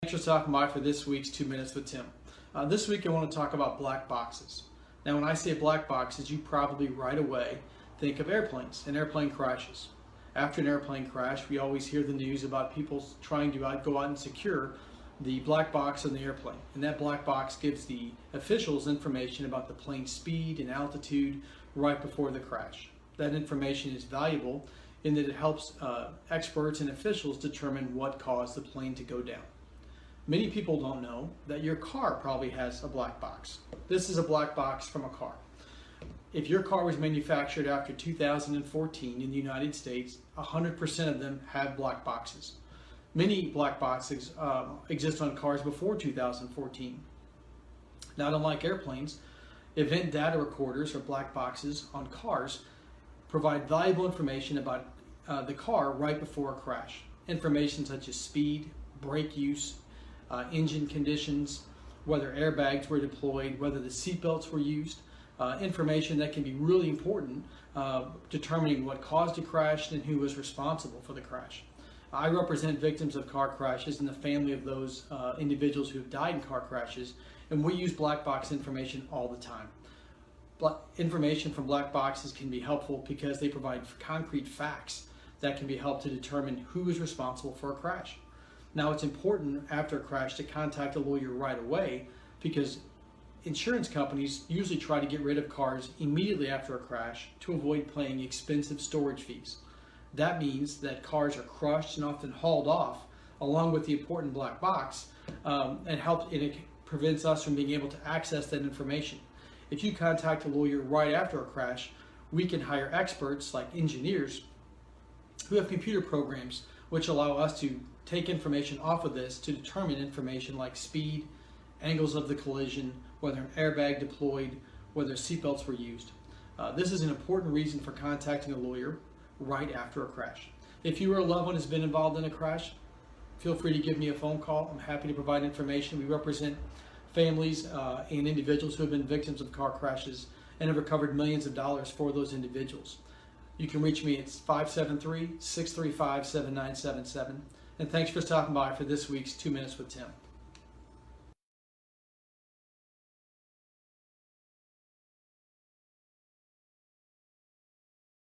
Thanks for stopping by for this week's 2 Minutes with Tim. This week I want to talk about black boxes. Now when I say black boxes, you probably right away think of airplanes and airplane crashes. After an airplane crash, we always hear the news about people trying to go out and secure the black box on the airplane. And that black box gives the officials information about the plane's speed and altitude right before the crash. That information is valuable in that it helps experts and officials determine what caused the plane to go down. Many people don't know that your car probably has a black box. This is a black box from a car. If your car was manufactured after 2014 in the United States, 100% of them have black boxes. Many black boxes exist on cars before 2014. Not unlike airplanes, event data recorders or black boxes on cars provide valuable information about the car right before a crash. Information such as speed, brake use, engine conditions, whether airbags were deployed, whether the seatbelts were used, information that can be really important determining what caused a crash and who was responsible for the crash. I represent victims of car crashes and the family of those individuals who have died in car crashes, and we use black box information all the time. Information from black boxes can be helpful because they provide concrete facts that can be helped to determine who is responsible for a crash. Now, it's important after a crash to contact a lawyer right away because insurance companies usually try to get rid of cars immediately after a crash to avoid paying expensive storage fees. That means that cars are crushed and often hauled off along with the important black box, and it prevents us from being able to access that information. If you contact a lawyer right after a crash, we can hire experts like engineers who have computer programs which allow us to take information off of this to determine information like speed, angles of the collision, whether an airbag deployed, whether seatbelts were used. This is an important reason for contacting a lawyer right after a crash. If you or a loved one has been involved in a crash, feel free to give me a phone call. I'm happy to provide information. We represent families and individuals who have been victims of car crashes and have recovered millions of dollars for those individuals. You can reach me at 573-635-7977. And thanks for stopping by for this week's 2 Minutes with Tim.